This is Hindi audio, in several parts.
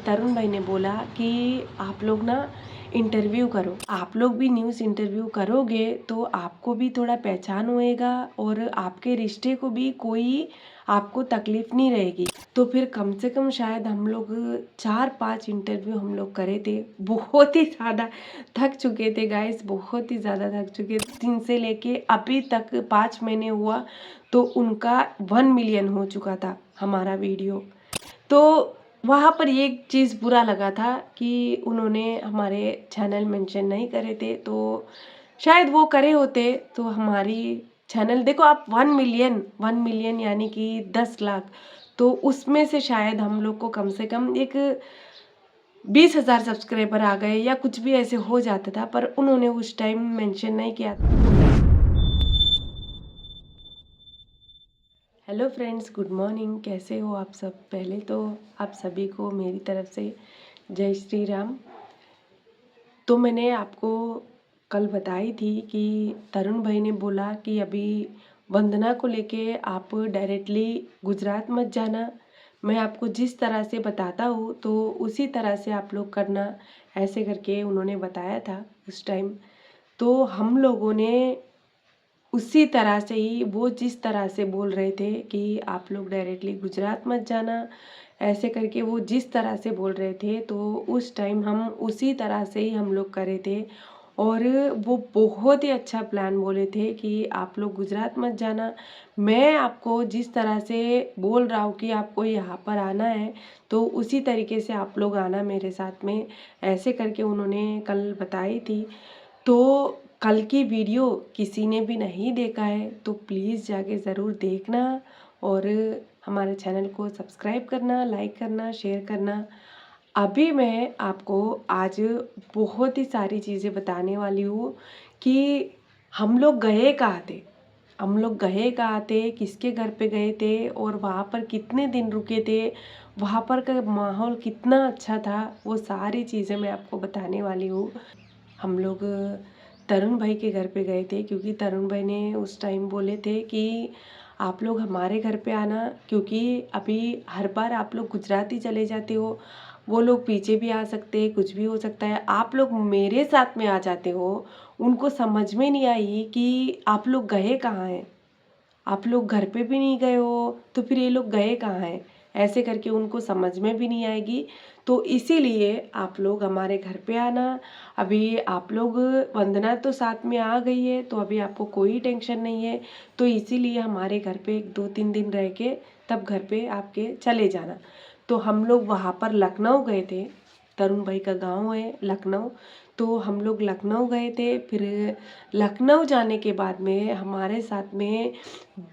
तरुण भाई ने बोला कि आप लोग ना इंटरव्यू करो, आप लोग भी न्यूज़ इंटरव्यू करोगे तो आपको भी थोड़ा पहचान होएगा और आपके रिश्ते को भी कोई आपको तकलीफ नहीं रहेगी। तो फिर कम से कम शायद हम लोग 4-5 इंटरव्यू हम लोग करे थे। बहुत ही ज़्यादा थक चुके थे गाइस, बहुत ही ज़्यादा थक चुके थे। 3 से लेके अभी तक 5 महीने हुआ तो उनका 1 मिलियन हो चुका था हमारा वीडियो। तो वहाँ पर ये एक चीज़ बुरा लगा था कि उन्होंने हमारे चैनल मेंशन नहीं करे थे, तो शायद वो करे होते तो हमारी चैनल देखो आप 1 मिलियन यानी कि 10 लाख, तो उसमें से शायद हम लोग को कम से कम एक 20,000 सब्सक्राइबर आ गए या कुछ भी ऐसे हो जाता था, पर उन्होंने उस टाइम मेंशन नहीं किया। Hello friends, good morning. कैसे हो आप सब? पहले तो आप सभी को मेरी तरफ से जय श्री राम। तो मैंने आपको कल बताई थी कि तरुण भाई ने बोला कि अभी वंदना को लेके आप डायरेक्टली गुजरात मत जाना, मैं आपको जिस तरह से बताता हूँ तो उसी तरह से आप लोग करना, ऐसे करके उन्होंने बताया था उस टाइम। तो हम लोगों ने उसी तरह से ही, वो जिस तरह से बोल रहे थे कि आप लोग डायरेक्टली गुजरात मत जाना, ऐसे करके वो जिस तरह से बोल रहे थे तो उस टाइम हम उसी तरह से ही हम लोग करे थे। और वो बहुत ही अच्छा प्लान बोले थे कि आप लोग गुजरात मत जाना, मैं आपको जिस तरह से बोल रहा हूँ कि आपको यहाँ पर आना है तो उसी तरीके से आप लोग आना मेरे साथ में, ऐसे करके उन्होंने कल बताई थी। तो कल की वीडियो किसी ने भी नहीं देखा है तो प्लीज़ जाके ज़रूर देखना और हमारे चैनल को सब्सक्राइब करना, लाइक करना, शेयर करना। अभी मैं आपको आज बहुत ही सारी चीज़ें बताने वाली हूँ कि हम लोग गए कहाँ थे, हम लोग गए कहाँ थे, किसके घर पे गए थे और वहाँ पर कितने दिन रुके थे, वहाँ पर का माहौल कितना अच्छा था, वो सारी चीज़ें मैं आपको बताने वाली हूँ। हम लोग तरुण भाई के घर पे गए थे क्योंकि तरुण भाई ने उस टाइम बोले थे कि आप लोग हमारे घर पे आना, क्योंकि अभी हर बार आप लोग गुजरात ही चले जाते हो, वो लोग पीछे भी आ सकते हैं, कुछ भी हो सकता है, आप लोग मेरे साथ में आ जाते हो। उनको समझ में नहीं आई कि आप लोग गए कहाँ हैं, आप लोग घर पे भी नहीं गए हो तो फिर ये लोग गए कहाँ हैं, ऐसे करके उनको समझ में भी नहीं आएगी। तो इसीलिए आप लोग हमारे घर पे आना। अभी आप लोग, वंदना तो साथ में आ गई है तो अभी आपको कोई टेंशन नहीं है, तो इसीलिए हमारे घर पे 2-3 दिन रह के तब घर पे आपके चले जाना। तो हम लोग वहाँ पर लखनऊ गए थे, तरुण भाई का गांव है लखनऊ, तो हम लोग लखनऊ गए थे। फिर लखनऊ जाने के बाद में हमारे साथ में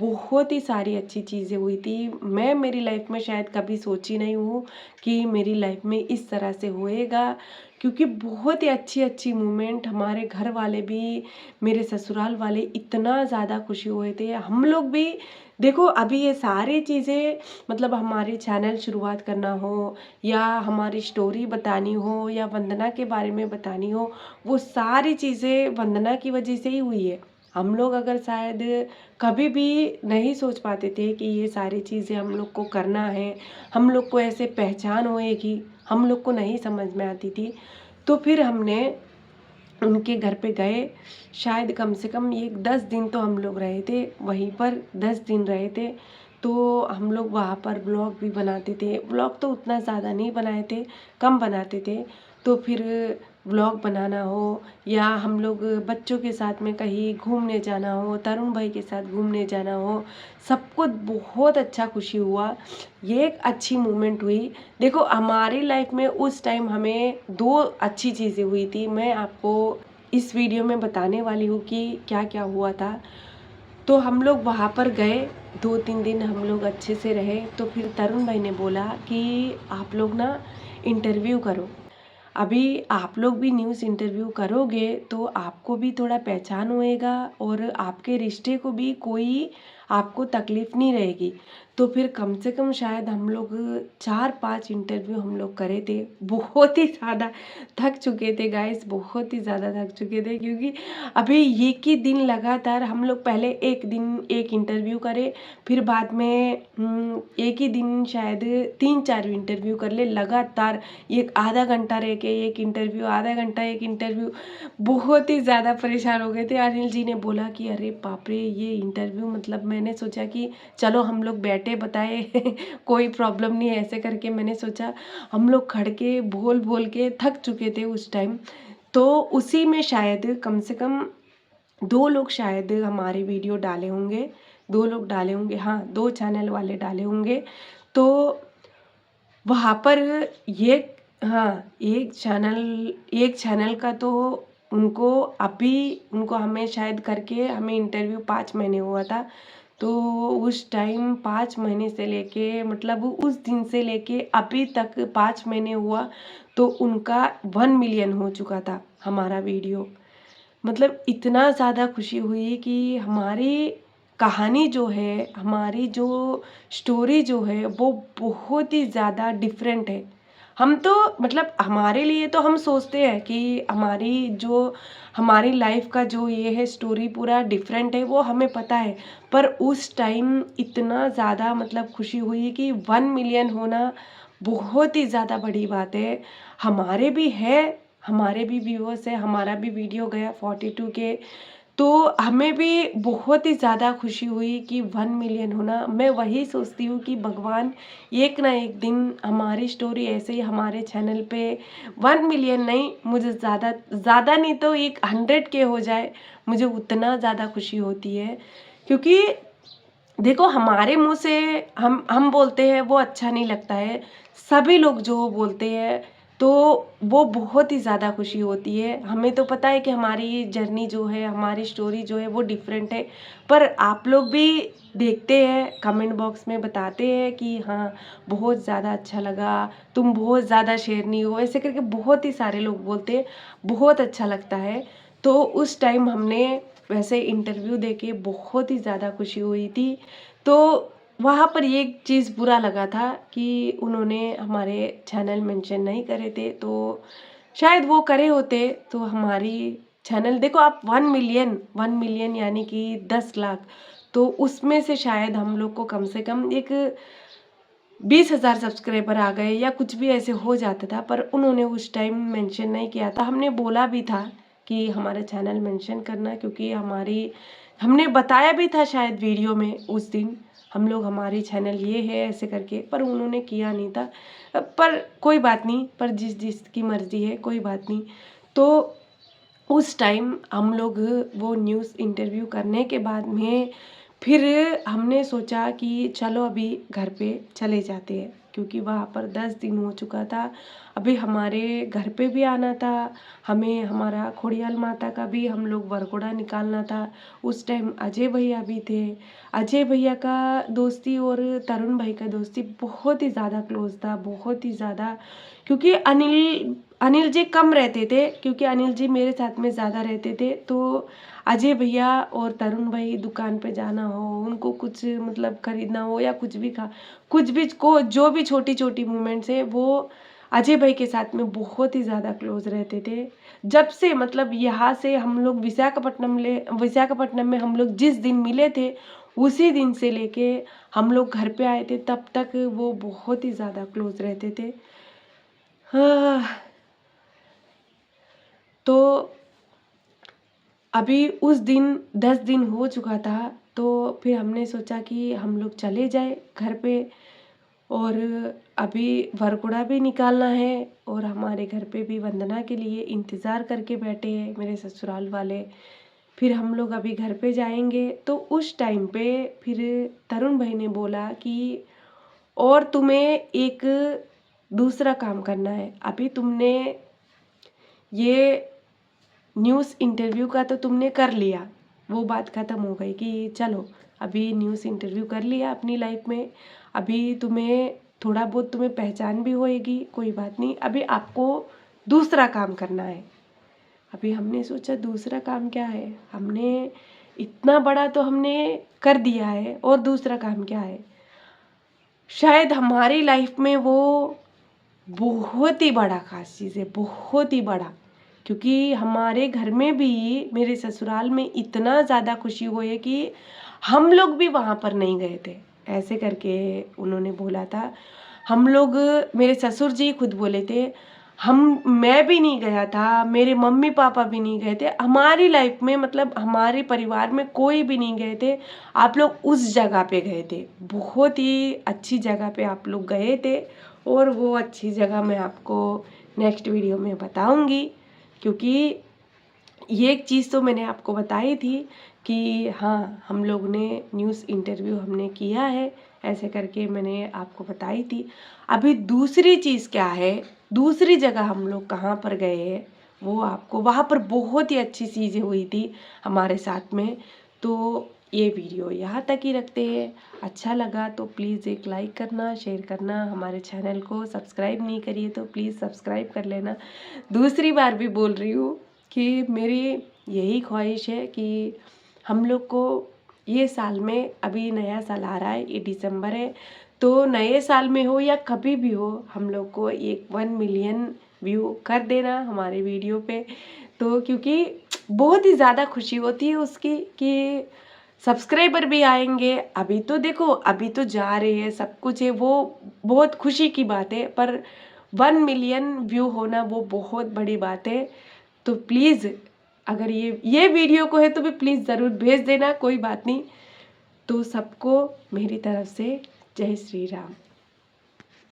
बहुत ही सारी अच्छी चीज़ें हुई थी। मैं मेरी लाइफ में शायद कभी सोची नहीं हूँ कि मेरी लाइफ में इस तरह से होएगा, क्योंकि बहुत ही अच्छी अच्छी मोमेंट, हमारे घर वाले भी, मेरे ससुराल वाले इतना ज़्यादा खुशी हुए थे, हम लोग भी। देखो अभी ये सारी चीज़ें, मतलब हमारे चैनल शुरुआत करना हो या हमारी स्टोरी बतानी हो या वंदना के बारे में बतानी हो, वो सारी चीज़ें वंदना की वजह से ही हुई है। हम लोग अगर शायद कभी भी नहीं सोच पाते थे कि ये सारी चीज़ें हम लोग को करना है, हम लोग को ऐसे पहचान होएगी, हम लोग को नहीं समझ में आती थी। तो फिर हमने उनके घर पे गए, शायद कम से कम ये 10 दिन तो हम लोग रहे थे वहीं पर, 10 दिन रहे थे। तो हम लोग वहाँ पर ब्लॉग भी बनाते थे, ब्लॉग तो उतना ज़्यादा नहीं बनाए थे, कम बनाते थे। तो फिर ब्लॉग बनाना हो या हम लोग बच्चों के साथ में कहीं घूमने जाना हो, तरुण भाई के साथ घूमने जाना हो, सबको बहुत अच्छा खुशी हुआ। ये एक अच्छी मोमेंट हुई। देखो हमारी लाइफ में उस टाइम हमें 2 अच्छी चीज़ें हुई थी, मैं आपको इस वीडियो में बताने वाली हूँ कि क्या क्या हुआ था। तो हम लोग वहाँ पर गए, 2-3 दिन हम लोग अच्छे से रहे। तो फिर तरुण भाई ने बोला कि आप लोग ना इंटरव्यू करो, अभी आप लोग भी न्यूज़ इंटरव्यू करोगे तो आपको भी थोड़ा पहचान होएगा और आपके रिश्ते को भी कोई आपको तकलीफ़ नहीं रहेगी। तो फिर कम से कम शायद हम लोग 4-5 इंटरव्यू हम लोग करे थे। बहुत ही ज़्यादा थक चुके थे गाइस, बहुत ही ज़्यादा थक चुके थे, क्योंकि अभी एक ही दिन लगातार हम लोग पहले एक दिन एक इंटरव्यू करे, फिर बाद में एक ही दिन शायद 3-4 इंटरव्यू कर ले लगातार। एक आधा घंटा रह के एक इंटरव्यू, आधा घंटा एक इंटरव्यू। बहुत ही ज़्यादा परेशान हो गए थे। अनिल जी ने बोला कि अरे बाप रे, ये इंटरव्यू, मतलब मैंने सोचा कि चलो हम लोग बैठे बताए कोई प्रॉब्लम नहीं है, ऐसे करके मैंने सोचा। हम लोग खड़ के बोल बोल के थक चुके थे उस टाइम। तो उसी में शायद कम से कम 2 लोग शायद हमारे वीडियो डाले होंगे, 2 लोग डाले होंगे, हाँ 2 चैनल वाले डाले होंगे। तो वहाँ पर ये, हाँ, एक चैनल का तो उनको हमें शायद करके हमें इंटरव्यू 5 महीने हुआ था। तो उस टाइम 5 महीने से लेके, मतलब उस दिन से लेके अभी तक 5 महीने हुआ, तो उनका 1 मिलियन हो चुका था हमारा वीडियो। मतलब इतना ज़्यादा खुशी हुई कि हमारी कहानी जो है, हमारी जो स्टोरी जो है, वो बहुत ही ज़्यादा डिफरेंट है। हम तो, मतलब हमारे लिए तो हम सोचते हैं कि हमारी लाइफ का जो ये है स्टोरी पूरा डिफरेंट है, वो हमें पता है। पर उस टाइम इतना ज़्यादा मतलब खुशी हुई कि 1 मिलियन होना बहुत ही ज़्यादा बड़ी बात है। हमारे भी है, हमारे भी व्यूअर्स है, हमारा भी वीडियो गया 42 के। तो हमें भी बहुत ही ज़्यादा खुशी हुई कि 1 मिलियन होना। मैं वही सोचती हूँ कि भगवान एक ना एक दिन हमारी स्टोरी ऐसे ही हमारे चैनल पे 1 मिलियन नहीं, मुझे ज़्यादा ज़्यादा नहीं तो एक 100 के हो जाए, मुझे उतना ज़्यादा खुशी होती है। क्योंकि देखो, हमारे मुँह से हम बोलते हैं वो अच्छा नहीं लगता है। सभी लोग जो बोलते हैं तो वो बहुत ही ज़्यादा खुशी होती है। हमें तो पता है कि हमारी जर्नी जो है, हमारी स्टोरी जो है वो डिफरेंट है। पर आप लोग भी देखते हैं, कमेंट बॉक्स में बताते हैं कि हाँ, बहुत ज़्यादा अच्छा लगा, तुम बहुत ज़्यादा शेरनी हो, ऐसे करके बहुत ही सारे लोग बोलते हैं, बहुत अच्छा लगता है। तो उस टाइम हमने वैसे इंटरव्यू देके बहुत ही ज़्यादा खुशी हुई थी। तो वहाँ पर एक चीज़ बुरा लगा था कि उन्होंने हमारे चैनल मेंशन नहीं करे थे। तो शायद वो करे होते तो हमारी चैनल, देखो आप 1 मिलियन यानी कि 10 लाख, तो उसमें से शायद हम लोग को कम से कम एक 20,000 सब्सक्राइबर आ गए या कुछ भी ऐसे हो जाता था। पर उन्होंने उस टाइम मेंशन नहीं किया था। हमने बोला भी था कि हमारा चैनल मेंशन करना, क्योंकि हमने बताया भी था शायद वीडियो में उस दिन, हमारी चैनल ये है ऐसे करके, पर उन्होंने किया नहीं था। पर कोई बात नहीं, पर जिसकी मर्ज़ी है, कोई बात नहीं। तो उस टाइम हम लोग वो न्यूज़ इंटरव्यू करने के बाद में फिर हमने सोचा कि चलो अभी घर पे चले जाते हैं, क्योंकि वहाँ पर 10 दिन हो चुका था। अभी हमारे घर पे भी आना था, हमें हमारा खोड़ियाल माता का भी हम लोग वरघोड़ा निकालना था। उस टाइम अजय भैया भी थे। अजय भैया का दोस्ती और तरुण भाई का दोस्ती बहुत ही ज़्यादा क्लोज था, बहुत ही ज़्यादा। क्योंकि अनिल जी कम रहते थे, क्योंकि अनिल जी मेरे साथ में ज़्यादा रहते थे। तो अजय भैया और तरुण भाई दुकान पे जाना हो, उनको कुछ मतलब खरीदना हो या कुछ भी को जो भी छोटी-छोटी मूवमेंट्स है, वो अजय भाई के साथ में बहुत ही ज़्यादा क्लोज रहते थे। जब से, मतलब यहाँ से हम लोग विशाखापट्टनम में हम लोग जिस दिन मिले थे, उसी दिन से लेके हम लोग घर पे आए थे, तब तक वो बहुत ही ज़्यादा क्लोज रहते थे। हाँ, तो अभी उस दिन 10 दिन हो चुका था, तो फिर हमने सोचा कि हम लोग चले जाए घर पे। और अभी वरघोड़ा भी निकालना है और हमारे घर पे भी वंदना के लिए इंतज़ार करके बैठे हैं मेरे ससुराल वाले। फिर हम लोग अभी घर पे जाएंगे। तो उस टाइम पे फिर तरुण भाई ने बोला कि और तुम्हें एक दूसरा काम करना है। अभी तुमने ये न्यूज़ इंटरव्यू का तो तुमने कर लिया, वो बात ख़त्म हो गई कि चलो अभी न्यूज़ इंटरव्यू कर लिया अपनी लाइफ में। अभी तुम्हें थोड़ा बहुत तुम्हें पहचान भी होएगी, कोई बात नहीं। अभी आपको दूसरा काम करना है। अभी हमने सोचा दूसरा काम क्या है? हमने इतना बड़ा तो हमने कर दिया है, और दूसरा काम क्या है, शायद हमारी लाइफ में वो बहुत ही बड़ा खास चीज़ है, बहुत ही बड़ा। क्योंकि हमारे घर में भी, मेरे ससुराल में इतना ज़्यादा खुशी हुई है कि हम लोग भी वहाँ पर नहीं गए थे, ऐसे करके उन्होंने बोला था। हम लोग, मेरे ससुर जी खुद बोले थे, मैं भी नहीं गया था, मेरे मम्मी पापा भी नहीं गए थे, हमारी लाइफ में मतलब हमारे परिवार में कोई भी नहीं गए थे, आप लोग उस जगह पे गए थे, बहुत ही अच्छी जगह पे आप लोग गए थे। और वो अच्छी जगह मैं आपको नेक्स्ट वीडियो में बताऊंगी, क्योंकि ये एक चीज़ तो मैंने आपको बताई थी कि हाँ, हम लोग ने न्यूज़ इंटरव्यू हमने किया है, ऐसे करके मैंने आपको बताई थी। अभी दूसरी चीज़ क्या है, दूसरी जगह हम लोग कहाँ पर गए हैं, वो आपको, वहाँ पर बहुत ही अच्छी चीज़ें हुई थी हमारे साथ में। तो ये वीडियो यहाँ तक ही रखते हैं। अच्छा लगा तो प्लीज़ एक लाइक करना, शेयर करना, हमारे चैनल को सब्सक्राइब नहीं करिए तो प्लीज़ सब्सक्राइब कर लेना। दूसरी बार भी बोल रही हूँ कि मेरी यही ख्वाहिश है कि हम लोग को ये साल में, अभी नया साल आ रहा है, ये दिसंबर है, तो नए साल में हो या कभी भी हो, हम लोग को एक 1 मिलियन व्यू कर देना हमारे वीडियो पे। तो क्योंकि बहुत ही ज़्यादा खुशी होती है उसकी कि सब्सक्राइबर भी आएंगे। अभी तो देखो, अभी तो जा रहे हैं, सब कुछ है, वो बहुत खुशी की बात है, पर 1 मिलियन व्यू होना वो बहुत बड़ी बात है। तो प्लीज़, अगर ये वीडियो को है तो भी प्लीज़ ज़रूर भेज देना, कोई बात नहीं। तो सबको मेरी तरफ से जय श्री राम।